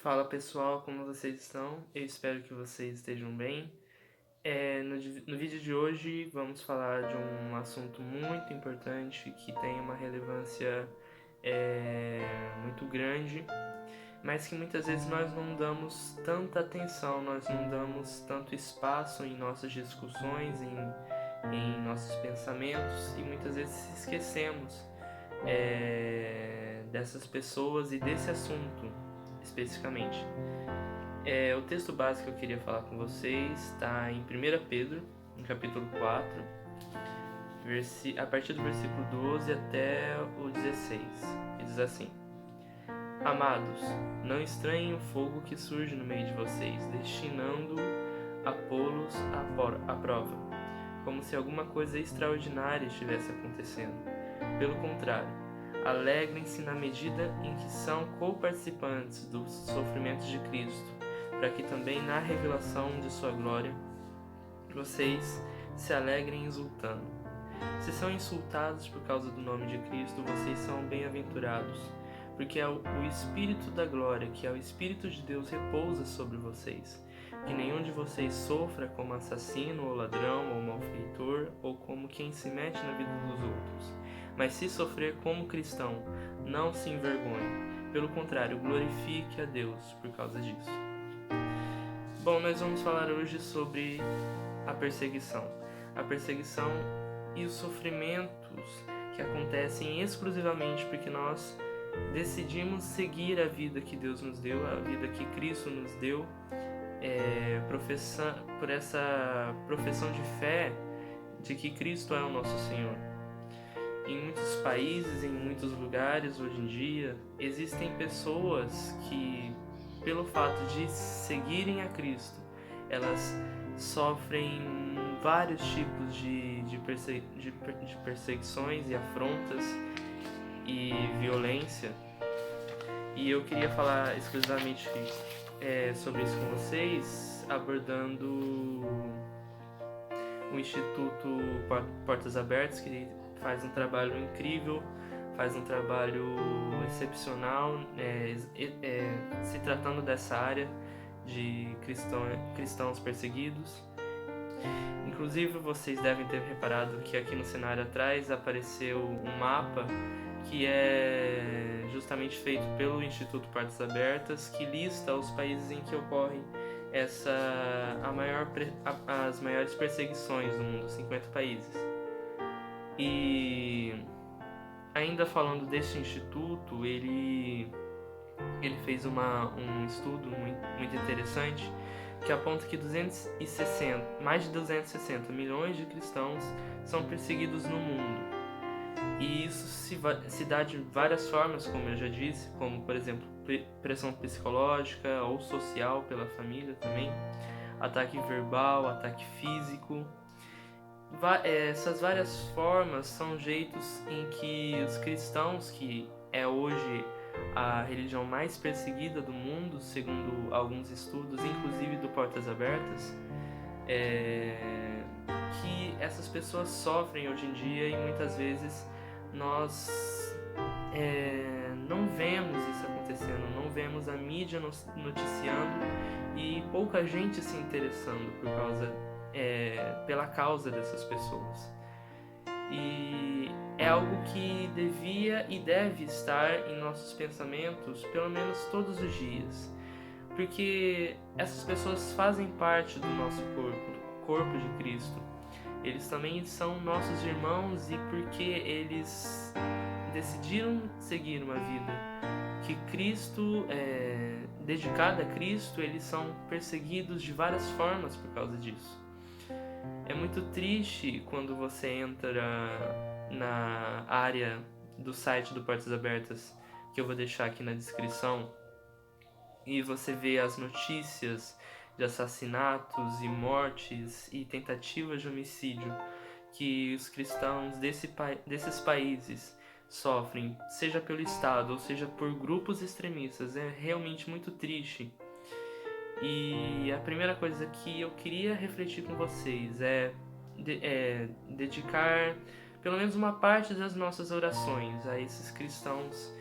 Fala pessoal, como vocês estão? Eu espero que vocês estejam bem. No vídeo de hoje vamos falar de um assunto muito importante que tem uma relevância muito grande, mas que muitas vezes nós não damos tanta atenção, nós não damos tanto espaço em nossas discussões, em nossos pensamentos, e muitas vezes esquecemos dessas pessoas e desse assunto especificamente. O texto básico que eu queria falar com vocês está em 1 Pedro, no capítulo 4, a partir do versículo 12 até o 16. E diz assim: Amados, não estranhem o fogo que surge no meio de vocês, destinando a pô-los à prova, como se alguma coisa extraordinária estivesse acontecendo. Pelo contrário, alegrem-se na medida em que são co-participantes dos sofrimentos de Cristo, para que também na revelação de sua glória vocês se alegrem exultando. Se são insultados por causa do nome de Cristo, vocês são bem-aventurados, porque o Espírito da glória, que é o Espírito de Deus, repousa sobre vocês. Que nenhum de vocês sofra como assassino, ou ladrão, ou malfeitor, ou como quem se mete na vida dos outros. Mas se sofrer como cristão, não se envergonhe. Pelo contrário, glorifique a Deus por causa disso. Bom, nós vamos falar hoje sobre a perseguição. A perseguição e os sofrimentos que acontecem exclusivamente porque nós decidimos seguir a vida que Deus nos deu, a vida que Cristo nos deu, por essa profissão de fé de que Cristo é o nosso Senhor. Em muitos países, em muitos lugares hoje em dia, existem pessoas que, pelo fato de seguirem a Cristo, elas sofrem vários tipos de perseguições e afrontas e violência. E eu queria falar exclusivamente sobre isso com vocês, abordando o Instituto Portas Abertas, que faz um trabalho incrível, faz um trabalho excepcional, se tratando dessa área de cristãos perseguidos. Inclusive, vocês devem ter reparado que aqui no cenário atrás apareceu um mapa que é justamente feito pelo Instituto Portas Abertas, que lista os países em que ocorrem as maiores perseguições no mundo, 50 países. E ainda falando desse instituto, ele fez um estudo muito interessante que aponta que mais de 260 milhões de cristãos são perseguidos no mundo. E isso se dá de várias formas, como eu já disse, como, por exemplo, pressão psicológica ou social pela família também, ataque verbal, ataque físico. Essas várias formas são jeitos em que os cristãos, que é hoje a religião mais perseguida do mundo, segundo alguns estudos, inclusive do Portas Abertas, que essas pessoas sofrem hoje em dia, e muitas vezes nós não vemos isso acontecendo, não vemos a mídia noticiando e pouca gente se interessando pela causa dessas pessoas. E é algo que devia e deve estar em nossos pensamentos pelo menos todos os dias, porque essas pessoas fazem parte do nosso corpo de Cristo. Eles também são nossos irmãos, e porque eles decidiram seguir uma vida que Cristo dedicada a Cristo, eles são perseguidos de várias formas por causa disso. É muito triste quando você entra na área do site do Portas Abertas, que eu vou deixar aqui na descrição, e você vê as notícias de assassinatos e mortes e tentativas de homicídio que os cristãos desses países sofrem, seja pelo Estado ou seja por grupos extremistas. É realmente muito triste. E a primeira coisa que eu queria refletir com vocês é dedicar pelo menos uma parte das nossas orações a esses cristãos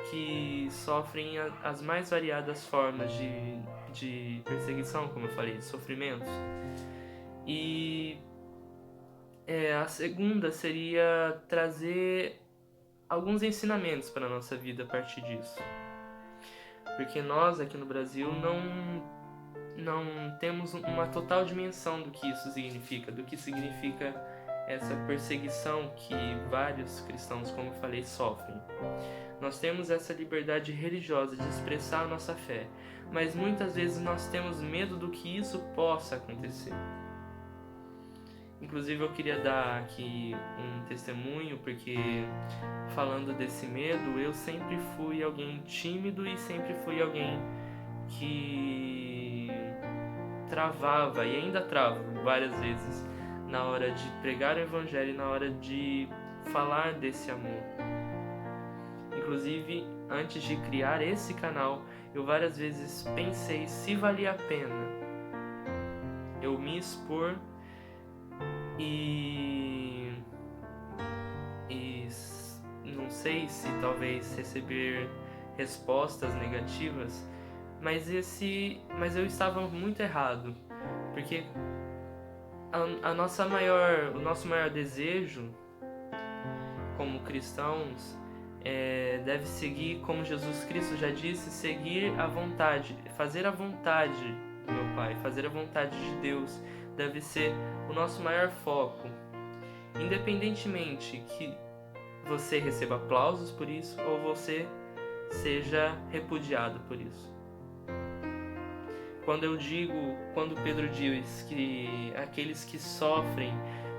que sofrem as mais variadas formas de perseguição, como eu falei, de sofrimentos. E a segunda seria trazer alguns ensinamentos para a nossa vida a partir disso. Porque nós aqui no Brasil não temos uma total dimensão do que isso significa, do que significa essa perseguição que vários cristãos, como eu falei, sofrem. Nós temos essa liberdade religiosa de expressar a nossa fé, mas muitas vezes nós temos medo do que isso possa acontecer. Inclusive eu queria dar aqui um testemunho, porque falando desse medo, eu sempre fui alguém tímido e sempre fui alguém que travava e ainda travo várias vezes na hora de pregar o evangelho e na hora de falar desse amor. Inclusive, antes de criar esse canal, eu várias vezes pensei se valia a pena eu me expor e não sei se talvez receber respostas negativas, mas eu estava muito errado, porque o nosso maior desejo como cristãos deve seguir, como Jesus Cristo já disse, seguir a vontade, fazer a vontade do meu Pai, fazer a vontade de Deus deve ser o nosso maior foco, independentemente que você receba aplausos por isso ou você seja repudiado por isso. Quando Pedro diz que aqueles que sofrem,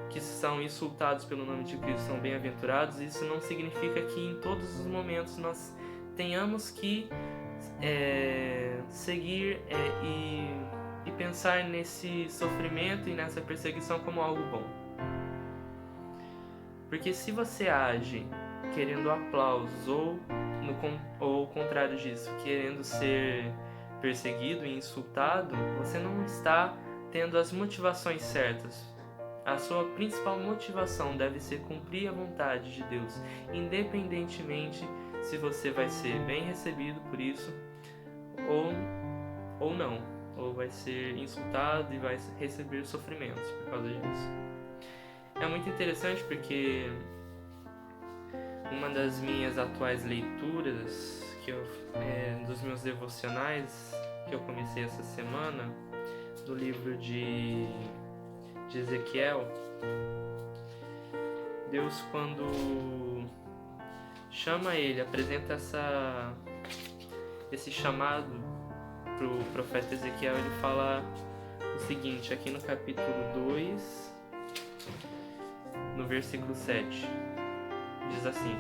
que são insultados pelo nome de Cristo são bem-aventurados, isso não significa que em todos os momentos nós tenhamos que seguir e pensar nesse sofrimento e nessa perseguição como algo bom. Porque se você age querendo aplausos ou o contrário disso, querendo ser perseguido e insultado, você não está tendo as motivações certas. A sua principal motivação deve ser cumprir a vontade de Deus, independentemente se você vai ser bem recebido por isso ou não, ou vai ser insultado e vai receber sofrimentos por causa disso. É muito interessante porque uma das minhas atuais leituras, dos meus devocionais que eu comecei essa semana, do livro de Ezequiel, Deus, quando chama ele, apresenta esse chamado para o profeta Ezequiel, ele fala o seguinte, aqui no capítulo 2, no versículo 7, diz assim: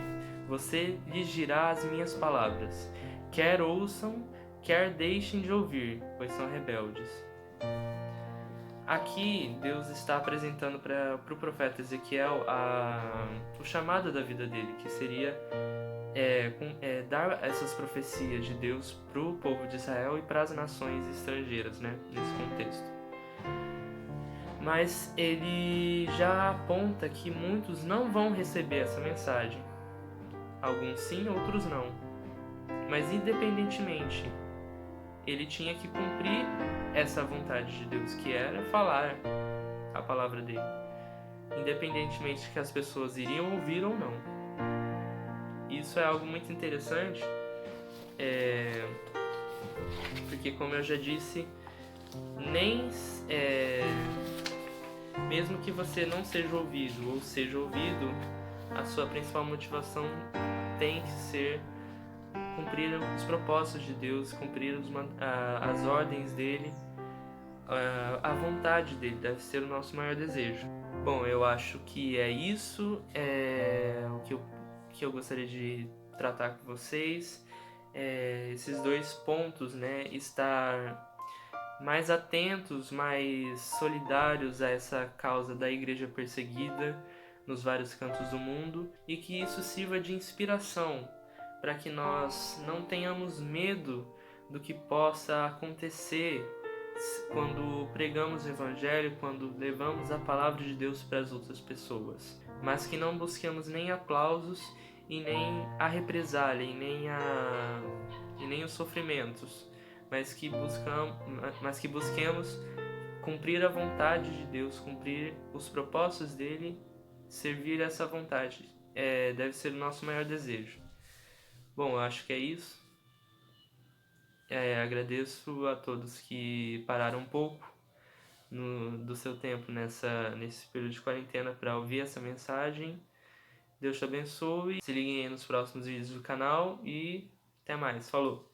você lhes dirá as minhas palavras, quer ouçam, quer deixem de ouvir, pois são rebeldes. Aqui Deus está apresentando para o profeta Ezequiel o chamado da vida dele, que seria dar essas profecias de Deus para o povo de Israel e para as nações estrangeiras, né, nesse contexto. Mas ele já aponta que muitos não vão receber essa mensagem. Alguns sim, outros não. Mas independentemente, ele tinha que cumprir essa vontade de Deus, que era falar a palavra dele, independentemente que as pessoas iriam ouvir ou não. Isso é algo muito interessante, porque, como eu já disse, mesmo que você não seja ouvido ou seja ouvido, a sua principal motivação tem que ser cumprir os propósitos de Deus, cumprir as ordens dele, a vontade dele deve ser o nosso maior desejo. Bom, eu acho que é isso o que eu gostaria de tratar com vocês. Esses dois pontos, né? Estar mais atentos, mais solidários a essa causa da igreja perseguida nos vários cantos do mundo, e que isso sirva de inspiração para que nós não tenhamos medo do que possa acontecer quando pregamos o Evangelho, quando levamos a palavra de Deus para as outras pessoas, mas que não busquemos nem aplausos e nem a represália, e nem os sofrimentos, mas que busquemos cumprir a vontade de Deus, cumprir os propósitos dele, servir essa vontade. Deve ser o nosso maior desejo. Bom, eu acho que é isso. Agradeço a todos que pararam um pouco do seu tempo nesse período de quarentena para ouvir essa mensagem. Deus te abençoe. Se liguem aí nos próximos vídeos do canal e até mais. Falou!